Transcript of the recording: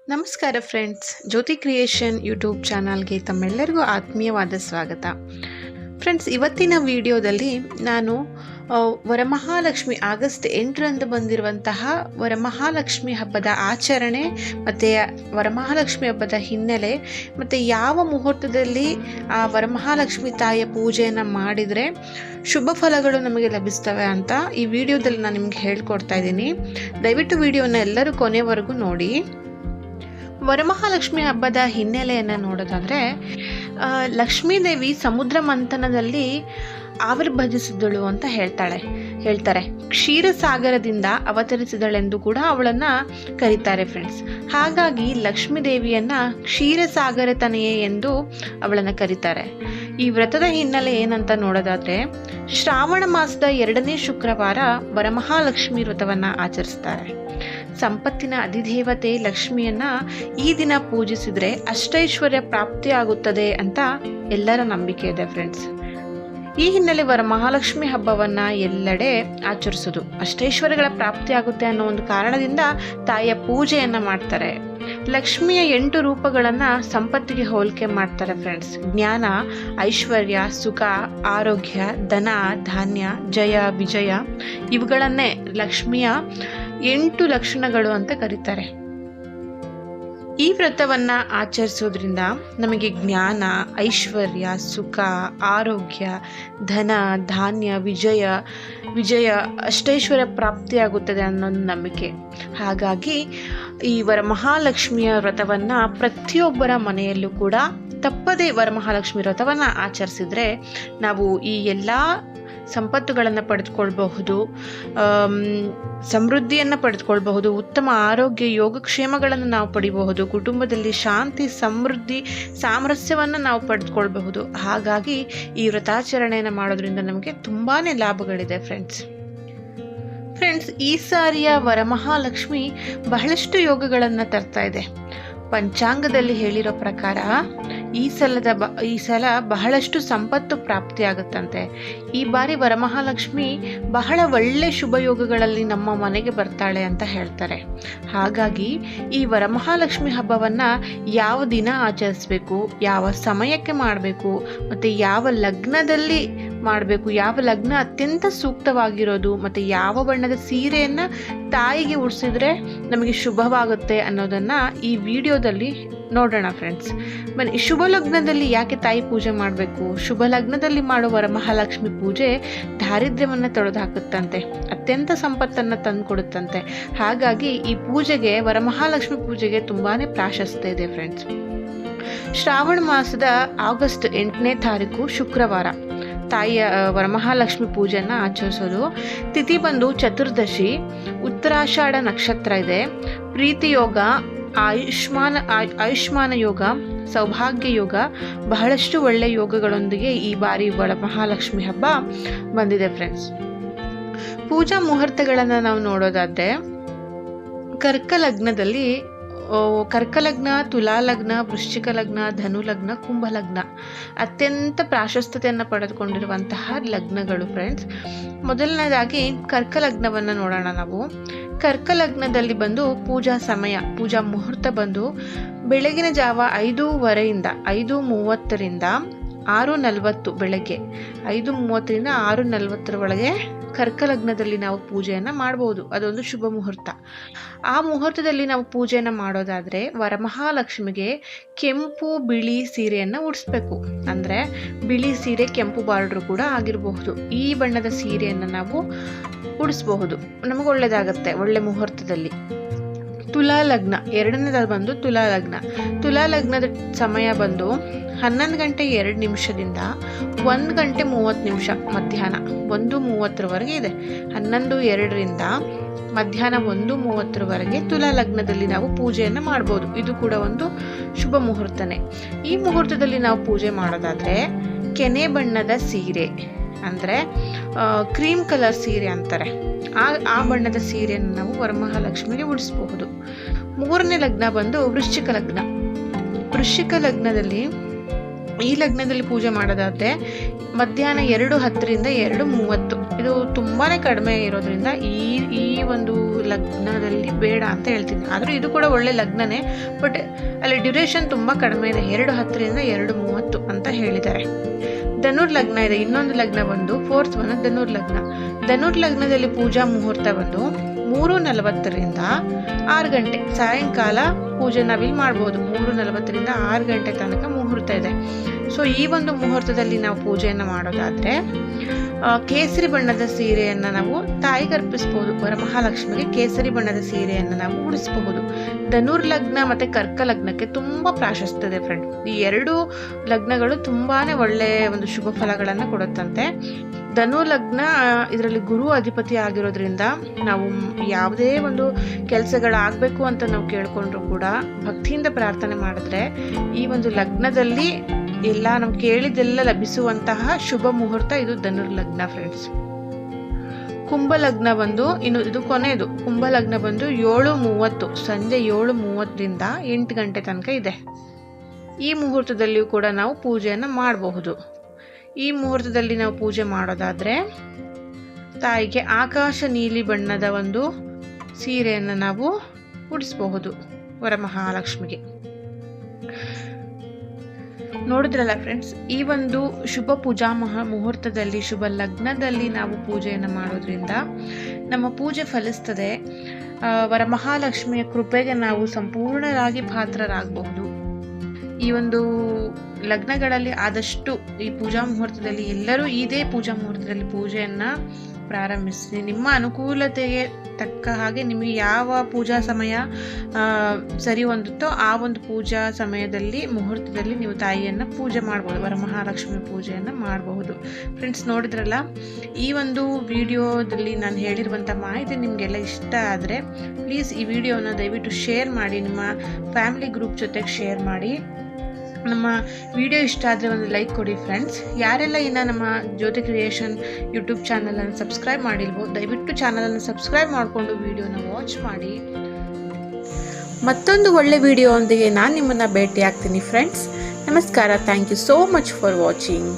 ನಮಸ್ಕಾರ ಫ್ರೆಂಡ್ಸ್, ಜ್ಯೋತಿ creation YouTube ಚಾನಲ್ಗೆ ತಮ್ಮೆಲ್ಲರಿಗೂ ಆತ್ಮೀಯವಾದ ಸ್ವಾಗತ. ಫ್ರೆಂಡ್ಸ್, ಇವತ್ತಿನ ವಿಡಿಯೋದಲ್ಲಿ ನಾನು ವರಮಹಾಲಕ್ಷ್ಮಿ ಆಗಸ್ಟ್ 8ರಂದು ಬಂದಿರುವಂತಹ ವರಮಹಾಲಕ್ಷ್ಮಿ ಹಬ್ಬದ ಆಚರಣೆ ಮತ್ತು ವರಮಹಾಲಕ್ಷ್ಮಿ ಹಬ್ಬದ ಹಿನ್ನೆಲೆ ಮತ್ತು ಯಾವ ಮುಹೂರ್ತದಲ್ಲಿ ಆ ವರಮಹಾಲಕ್ಷ್ಮಿ ತಾಯಿಯ ಪೂಜೆಯನ್ನು ಮಾಡಿದರೆ ಶುಭ ಫಲಗಳು ನಮಗೆ ಲಭಿಸ್ತವೆ ಅಂತ ಈ ವಿಡಿಯೋದಲ್ಲಿ ನಾನು ನಿಮ್ಗೆ ಹೇಳ್ಕೊಡ್ತಾ ಇದ್ದೀನಿ. ದಯವಿಟ್ಟು ವಿಡಿಯೋನ ಎಲ್ಲರೂ ಕೊನೆವರೆಗೂ ನೋಡಿ. ವರಮಹಾಲಕ್ಷ್ಮಿ ಹಬ್ಬದ ಹಿನ್ನೆಲೆಯನ್ನು ನೋಡೋದಾದರೆ, ಲಕ್ಷ್ಮೀದೇವಿ ಸಮುದ್ರ ಮಂಥನದಲ್ಲಿ ಆವಿರ್ಭವಿಸಿದಳು ಅಂತ ಹೇಳ್ತಾರೆ. ಕ್ಷೀರಸಾಗರದಿಂದ ಅವತರಿಸಿದಳೆಂದು ಕೂಡ ಅವಳನ್ನು ಕರೀತಾರೆ ಫ್ರೆಂಡ್ಸ್. ಹಾಗಾಗಿ ಲಕ್ಷ್ಮೀದೇವಿಯನ್ನು ಕ್ಷೀರಸಾಗರ ತನೆಯೇ ಎಂದು ಅವಳನ್ನು ಕರೀತಾರೆ. ಈ ವ್ರತದ ಹಿನ್ನೆಲೆ ಏನಂತ ನೋಡೋದಾದರೆ, ಶ್ರಾವಣ ಮಾಸದ 2ನೇ ಶುಕ್ರವಾರ ವರಮಹಾಲಕ್ಷ್ಮಿ ವ್ರತವನ್ನು ಆಚರಿಸ್ತಾರೆ. ಸಂಪತ್ತಿನ ಅಧಿದೇವತೆ ಲಕ್ಷ್ಮಿಯನ್ನ ಈ ದಿನ ಪೂಜಿಸಿದ್ರೆ ಅಷ್ಟೈಶ್ವರ್ಯ ಪ್ರಾಪ್ತಿಯಾಗುತ್ತದೆ ಅಂತ ಎಲ್ಲರ ನಂಬಿಕೆ ಇದೆ ಫ್ರೆಂಡ್ಸ್. ಈ ಹಿನ್ನೆಲೆ ವರಮಹಾಲಕ್ಷ್ಮಿ ಹಬ್ಬವನ್ನ ಎಲ್ಲೆಡೆ ಆಚರಿಸೋದು ಅಷ್ಟೈಶ್ವರ್ಯಗಳ ಪ್ರಾಪ್ತಿಯಾಗುತ್ತೆ ಅನ್ನೋ ಒಂದು ಕಾರಣದಿಂದ ತಾಯಿಯ ಪೂಜೆಯನ್ನ ಮಾಡ್ತಾರೆ. ಲಕ್ಷ್ಮಿಯ 8 ರೂಪಗಳನ್ನ ಸಂಪತ್ತಿಗೆ ಹೋಲಿಕೆ ಮಾಡ್ತಾರೆ ಫ್ರೆಂಡ್ಸ್. ಜ್ಞಾನ, ಐಶ್ವರ್ಯ, ಸುಖ, ಆರೋಗ್ಯ, ಧನ, ಧಾನ್ಯ, ಜಯ, ವಿಜಯ ಇವುಗಳನ್ನೇ ಲಕ್ಷ್ಮಿಯ 8 ಲಕ್ಷಣಗಳು ಅಂತ ಕರೀತಾರೆ. ಈ ವ್ರತವನ್ನ ಆಚರಿಸೋದ್ರಿಂದ ನಮಗೆ ಜ್ಞಾನ, ಐಶ್ವರ್ಯ, ಸುಖ, ಆರೋಗ್ಯ, ಧನ, ಧಾನ್ಯ, ವಿಜಯ ಅಷ್ಟೈಶ್ವರ್ಯ ಪ್ರಾಪ್ತಿಯಾಗುತ್ತದೆ ಅನ್ನೋದು ನಂಬಿಕೆ. ಹಾಗಾಗಿ ಈ ವರಮಹಾಲಕ್ಷ್ಮಿಯ ವ್ರತವನ್ನ ಪ್ರತಿಯೊಬ್ಬರ ಮನೆಯಲ್ಲೂ ಕೂಡ ತಪ್ಪದೇ ವರಮಹಾಲಕ್ಷ್ಮಿ ವ್ರತವನ್ನ ಆಚರಿಸಿದ್ರೆ ನಾವು ಈ ಎಲ್ಲ ಸಂಪತ್ತುಗಳನ್ನು ಪಡೆದುಕೊಳ್ಬಹುದು, ಸಮೃದ್ಧಿಯನ್ನು ಪಡೆದುಕೊಳ್ಬಹುದು, ಉತ್ತಮ ಆರೋಗ್ಯ, ಯೋಗಕ್ಷೇಮಗಳನ್ನು ನಾವು ಪಡಿಬಹುದು, ಕುಟುಂಬದಲ್ಲಿ ಶಾಂತಿ, ಸಮೃದ್ಧಿ, ಸಾಮರಸ್ಯವನ್ನು ನಾವು ಪಡೆದುಕೊಳ್ಬಹುದು. ಹಾಗಾಗಿ ಈ ವ್ರತಾಚರಣೆಯನ್ನು ಮಾಡೋದ್ರಿಂದ ನಮಗೆ ತುಂಬಾ ಲಾಭಗಳಿದೆ ಫ್ರೆಂಡ್ಸ್. ಈ ಸಾರಿಯ ವರಮಹಾಲಕ್ಷ್ಮಿ ಬಹಳಷ್ಟು ಯೋಗಗಳನ್ನು ತರ್ತಾ ಇದೆ. ಪಂಚಾಂಗದಲ್ಲಿ ಹೇಳಿರೋ ಪ್ರಕಾರ ಈ ಸಲ ಬಹಳಷ್ಟು ಸಂಪತ್ತು ಪ್ರಾಪ್ತಿಯಾಗುತ್ತಂತೆ. ಈ ಬಾರಿ ವರಮಹಾಲಕ್ಷ್ಮಿ ಬಹಳ ಒಳ್ಳೆ ಶುಭ ಯೋಗಗಳಲ್ಲಿ ನಮ್ಮ ಮನೆಗೆ ಬರ್ತಾಳೆ ಅಂತ ಹೇಳ್ತಾರೆ. ಹಾಗಾಗಿ ಈ ವರಮಹಾಲಕ್ಷ್ಮಿ ಹಬ್ಬವನ್ನ ಯಾವ ದಿನ ಆಚರಿಸಬೇಕು, ಯಾವ ಸಮಯಕ್ಕೆ ಮಾಡಬೇಕು, ಮತ್ತು ಯಾವ ಲಗ್ನದಲ್ಲಿ ಮಾಡಬೇಕು, ಯಾವ ಲಗ್ನ ಅತ್ಯಂತ ಸೂಕ್ತವಾಗಿರೋದು, ಮತ್ತು ಯಾವ ಬಣ್ಣದ ಸೀರೆಯನ್ನ ತಾಯಿಗೆ ಉಡಿಸಿದ್ರೆ ನಮಗೆ ಶುಭವಾಗುತ್ತೆ ಅನ್ನೋದನ್ನ ಈ ವಿಡಿಯೋದಲ್ಲಿ ನೋಡೋಣ ಫ್ರೆಂಡ್ಸ್. ಬನ್ನಿ, ಶುಭ ಲಗ್ನದಲ್ಲಿ ಯಾಕೆ ತಾಯಿ ಪೂಜೆ ಮಾಡಬೇಕು? ಶುಭ ಲಗ್ನದಲ್ಲಿ ಮಾಡೋ ವರಮಹಾಲಕ್ಷ್ಮಿ ಪೂಜೆ ದಾರಿದ್ರ್ಯವನ್ನು ತೊಡೆದು ಹಾಕುತ್ತಂತೆ, ಅತ್ಯಂತ ಸಂಪತ್ತನ್ನು ತಂದು ಕೊಡುತ್ತಂತೆ. ಹಾಗಾಗಿ ಈ ಪೂಜೆಗೆ, ವರಮಹಾಲಕ್ಷ್ಮಿ ಪೂಜೆಗೆ ತುಂಬಾನೇ ಪ್ರಾಶಸ್ತ್ಯ ಇದೆ ಫ್ರೆಂಡ್ಸ್. ಶ್ರಾವಣ ಮಾಸದ ಆಗಸ್ಟ್ 8ನೇ ತಾರೀಕು ಶುಕ್ರವಾರ ತಾಯಿಯ ವರಮಹಾಲಕ್ಷ್ಮಿ ಪೂಜೆಯನ್ನು ಆಚರಿಸೋದು. ತಿಥಿ ಬಂದು ಚತುರ್ದಶಿ, ಉತ್ತರಾಷಾಢ ನಕ್ಷತ್ರ ಇದೆ. ಪ್ರೀತಿ ಯೋಗ, ಆಯುಷ್ಮಾನ ಯೋಗ, ಸೌಭಾಗ್ಯ ಯೋಗ, ಬಹಳಷ್ಟು ಒಳ್ಳೆಯ ಯೋಗಗಳೊಂದಿಗೆ ಈ ಬಾರಿ ವರಮಹಾಲಕ್ಷ್ಮಿ ಹಬ್ಬ ಬಂದಿದೆ ಫ್ರೆಂಡ್ಸ್. ಪೂಜಾ ಮುಹೂರ್ತಗಳನ್ನು ನಾವು ನೋಡೋದಾದ್ರೆ, ಕರ್ಕಲಗ್ನ, ತುಲಾಲಗ್ನ, ವೃಶ್ಚಿಕ ಲಗ್ನ, ಧನು ಲಗ್ನ, ಕುಂಭ ಲಗ್ನ ಅತ್ಯಂತ ಪ್ರಾಶಸ್ತ್ಯತೆಯನ್ನು ಪಡೆದುಕೊಂಡಿರುವಂತಹ ಲಗ್ನಗಳು ಫ್ರೆಂಡ್ಸ್. ಮೊದಲನೇದಾಗಿ ಕರ್ಕಲಗ್ನವನ್ನು ನೋಡೋಣ ನಾವು. ಕರ್ಕಲಗ್ನದಲ್ಲಿ ಬಂದು ಪೂಜಾ ಮುಹೂರ್ತ ಬಂದು ಬೆಳಗಿನ ಜಾವ 5:30ರಿಂದ 5:30ರಿಂದ 6:40, ಬೆಳಗ್ಗೆ 5:30ರಿಂದ 6:40 ಒಳಗೆ ಕರ್ಕಲಗ್ನದಲ್ಲಿ ನಾವು ಪೂಜೆಯನ್ನು ಮಾಡಬಹುದು. ಅದೊಂದು ಶುಭ ಮುಹೂರ್ತ. ಆ ಮುಹೂರ್ತದಲ್ಲಿ ನಾವು ಪೂಜೆಯನ್ನು ಮಾಡೋದಾದರೆ ವರಮಹಾಲಕ್ಷ್ಮಿಗೆ ಕೆಂಪು ಬಿಳಿ ಸೀರೆಯನ್ನು ಉಡಿಸ್ಬೇಕು. ಅಂದರೆ ಬಿಳಿ ಸೀರೆ, ಕೆಂಪು ಬಾರ್ಡ್ರು ಕೂಡ ಆಗಿರಬಹುದು. ಈ ಬಣ್ಣದ ಸೀರೆಯನ್ನು ನಾವು ಉಡಿಸಬಹುದು, ನಮಗೆ ಒಳ್ಳೆಯದಾಗತ್ತೆ ಒಳ್ಳೆ ಮುಹೂರ್ತದಲ್ಲಿ. ತುಲಾಲಗ್ನ, 2ನೇದಾಗಿ ಬಂದು ತುಲಾಲಗ್ನದ ಸಮಯ ಬಂದು 11:02 1:30 ಮಧ್ಯಾಹ್ನ 1:30 ಇದೆ. 11:02 ಮಧ್ಯಾಹ್ನ 1:30 ತುಲಾಲಗ್ನದಲ್ಲಿ ನಾವು ಪೂಜೆಯನ್ನು ಮಾಡ್ಬೋದು. ಇದು ಕೂಡ ಒಂದು ಶುಭ ಮುಹೂರ್ತನೇ. ಈ ಮುಹೂರ್ತದಲ್ಲಿ ನಾವು ಪೂಜೆ ಮಾಡೋದಾದ್ರೆ ಕೆನೆ ಬಣ್ಣದ ಸೀರೆ, ಅಂದರೆ ಕ್ರೀಮ್ ಕಲರ್ ಸೀರೆ ಅಂತಾರೆ, ಆ ಬಣ್ಣದ ಸೀರೆಯನ್ನು ನಾವು ವರಮಹಾಲಕ್ಷ್ಮಿಗೆ ಉಡಿಸಬಹುದು. 3ನೇ ಲಗ್ನ ಬಂದು ವೃಶ್ಚಿಕ ಲಗ್ನದಲ್ಲಿ ಈ ಲಗ್ನದಲ್ಲಿ ಪೂಜೆ ಮಾಡೋದಾದರೆ ಮಧ್ಯಾಹ್ನ 2:10ರಿಂದ 2:30, ಇದು ತುಂಬಾ ಕಡಿಮೆ ಇರೋದ್ರಿಂದ ಈ ಒಂದು ಲಗ್ನದಲ್ಲಿ ಬೇಡ ಅಂತ ಹೇಳ್ತೀನಿ. ಆದರೂ ಇದು ಕೂಡ ಒಳ್ಳೆ ಲಗ್ನನೇ, ಬಟ್ ಅಲ್ಲಿ ಡ್ಯೂರೇಷನ್ ತುಂಬ ಕಡಿಮೆ ಇದೆ, 2:10ರಿಂದ 2:30 ಅಂತ ಹೇಳಿದ್ದಾರೆ. ಧನುರ್ ಲಗ್ನ ಇದೆ, ಇನ್ನೊಂದು ಲಗ್ನ ಬಂದು 4th ಒನ್ ಧನುರ್ ಲಗ್ನ. ಧನುರ್ ಲಗ್ನದಲ್ಲಿ ಪೂಜಾ ಮುಹೂರ್ತ ಬಂದು 3:40ರಿಂದ 6 ಗಂಟೆ ಸಾಯಂಕಾಲ ಪೂಜೆ ನಾವಿಲ್ಲಿ ಮಾಡ್ಬೋದು. 3:40ರಿಂದ 6 ಗಂಟೆ ತನಕ ಮುಹೂರ್ತ ಇದೆ. ಸೊ ಈ ಒಂದು ಮುಹೂರ್ತದಲ್ಲಿ ನಾವು ಪೂಜೆಯನ್ನು ಮಾಡೋದಾದರೆ ಕೇಸರಿ ಬಣ್ಣದ ಸೀರೆಯನ್ನು ನಾವು ತಾಯಿಗೆ ಅರ್ಪಿಸ್ಬೋದು. ವರಮಹಾಲಕ್ಷ್ಮಿಗೆ ಕೇಸರಿ ಬಣ್ಣದ ಸೀರೆಯನ್ನು ನಾವು ಉಡಿಸಬಹುದು. ಧನುರ್ ಲಗ್ನ ಮತ್ತು ಕರ್ಕ ಲಗ್ನಕ್ಕೆ ತುಂಬ ಪ್ರಾಶಸ್ತ್ಯ ಇದೆ ಫ್ರೆಂಡ್. ಈ ಎರಡು ಲಗ್ನಗಳು ತುಂಬಾ ಒಳ್ಳೆಯ ಒಂದು ಶುಭ ಫಲಗಳನ್ನು ಕೊಡುತ್ತಂತೆ. ಧನು ಲಗ್ನ ಇದರಲ್ಲಿ ಗುರು ಅಧಿಪತಿ ಆಗಿರೋದ್ರಿಂದ ನಾವು ಯಾವುದೇ ಒಂದು ಕೆಲಸಗಳಾಗಬೇಕು ಅಂತ ನಾವು ಕೇಳಿಕೊಂಡ್ರು ಕೂಡ ಭಕ್ತಿಯಿಂದ ಪ್ರಾರ್ಥನೆ ಮಾಡಿದ್ರೆ ಈ ಒಂದು ಲಗ್ನದಲ್ಲಿ ಎಲ್ಲ ನಾವು ಕೇಳಿದೆಲ್ಲ ಲಭಿಸುವಂತಹ ಶುಭ ಮುಹೂರ್ತ ಇದು ಧನುರ್ ಲಗ್ನ ಫ್ರೆಂಡ್ಸ್. ಕುಂಭ ಲಗ್ನ ಬಂದು ಇದು ಕೊನೆಯದು. ಕುಂಭ ಲಗ್ನ ಬಂದು 7:30 ಸಂಜೆ 7:30ರಿಂದ 8 ಗಂಟೆ ತನಕ ಇದೆ. ಈ ಮುಹೂರ್ತದಲ್ಲಿಯೂ ಕೂಡ ನಾವು ಪೂಜೆಯನ್ನು ಮಾಡಬಹುದು. ಈ ಮುಹೂರ್ತದಲ್ಲಿ ನಾವು ಪೂಜೆ ಮಾಡೋದಾದರೆ ತಾಯಿಗೆ ಆಕಾಶ ನೀಲಿ ಬಣ್ಣದ ಒಂದು ಸೀರೆಯನ್ನು ನಾವು ಉಡಿಸಬಹುದು ವರಮಹಾಲಕ್ಷ್ಮಿಗೆ. ನೋಡಿದ್ರಲ್ಲ ಫ್ರೆಂಡ್ಸ್, ಈ ಒಂದು ಶುಭ ಪೂಜಾ ಮುಹೂರ್ತದಲ್ಲಿ ಶುಭ ಲಗ್ನದಲ್ಲಿ ನಾವು ಪೂಜೆಯನ್ನು ಮಾಡೋದ್ರಿಂದ ನಮ್ಮ ಪೂಜೆ ಫಲಿಸ್ತದೆ. ವರಮಹಾಲಕ್ಷ್ಮಿಯ ಕೃಪೆಗೆ ನಾವು ಸಂಪೂರ್ಣರಾಗಿ ಪಾತ್ರರಾಗಬಹುದು. ಈ ಒಂದು ಲಗ್ನಗಳಲ್ಲಿ ಆದಷ್ಟು ಈ ಪೂಜಾ ಮುಹೂರ್ತದಲ್ಲಿ ಎಲ್ಲರೂ ಇದೇ ಪೂಜಾ ಮುಹೂರ್ತದಲ್ಲಿ ಪೂಜೆಯನ್ನು ಪ್ರಾರಂಭಿಸಿ ನಿಮ್ಮ ಅನುಕೂಲತೆಗೆ ತಕ್ಕ ಹಾಗೆ ನಿಮಗೆ ಯಾವ ಪೂಜಾ ಸಮಯ ಸರಿ ಹೊಂದುತ್ತೋ ಆ ಒಂದು ಪೂಜಾ ಸಮಯದಲ್ಲಿ ಮುಹೂರ್ತದಲ್ಲಿ ನೀವು ತಾಯಿಯನ್ನು ಪೂಜೆ ಮಾಡ್ಬೋದು, ವರಮಹಾಲಕ್ಷ್ಮಿ ಪೂಜೆಯನ್ನು ಮಾಡಬಹುದು. ಫ್ರೆಂಡ್ಸ್, ನೋಡಿದ್ರಲ್ಲ, ಈ ಒಂದು ವಿಡಿಯೋದಲ್ಲಿ ನಾನು ಹೇಳಿರುವಂಥ ಮಾಹಿತಿ ನಿಮಗೆಲ್ಲ ಇಷ್ಟ ಆದರೆ ಪ್ಲೀಸ್ ಈ ವಿಡಿಯೋನ ದಯವಿಟ್ಟು ಶೇರ್ ಮಾಡಿ, ನಿಮ್ಮ ಫ್ಯಾಮಿಲಿ ಗ್ರೂಪ್ ಜೊತೆಗೆ ಶೇರ್ ಮಾಡಿ. ನಮ್ಮ ವಿಡಿಯೋ ಇಷ್ಟ ಆದರೆ ಒಂದು ಲೈಕ್ ಕೊಡಿ ಫ್ರೆಂಡ್ಸ್. ಯಾರೆಲ್ಲ ಇನ್ನು ನಮ್ಮ ಜ್ಯೋತಿ ಕ್ರಿಯೇಷನ್ ಯೂಟ್ಯೂಬ್ ಚಾನಲನ್ನು ಸಬ್ಸ್ಕ್ರೈಬ್ ಮಾಡಿಲ್ವೋ ದಯವಿಟ್ಟು ಚಾನಲನ್ನು ಸಬ್ಸ್ಕ್ರೈಬ್ ಮಾಡಿಕೊಂಡು ವಿಡಿಯೋನ ವಾಚ್ ಮಾಡಿ. ಮತ್ತೊಂದು ಒಳ್ಳೆ ವಿಡಿಯೋ ಒಂದಿಗೆ ನಾನು ನಿಮ್ಮನ್ನು ಭೇಟಿ ಆಗ್ತೀನಿ ಫ್ರೆಂಡ್ಸ್. ನಮಸ್ಕಾರ. Thank you so much for watching.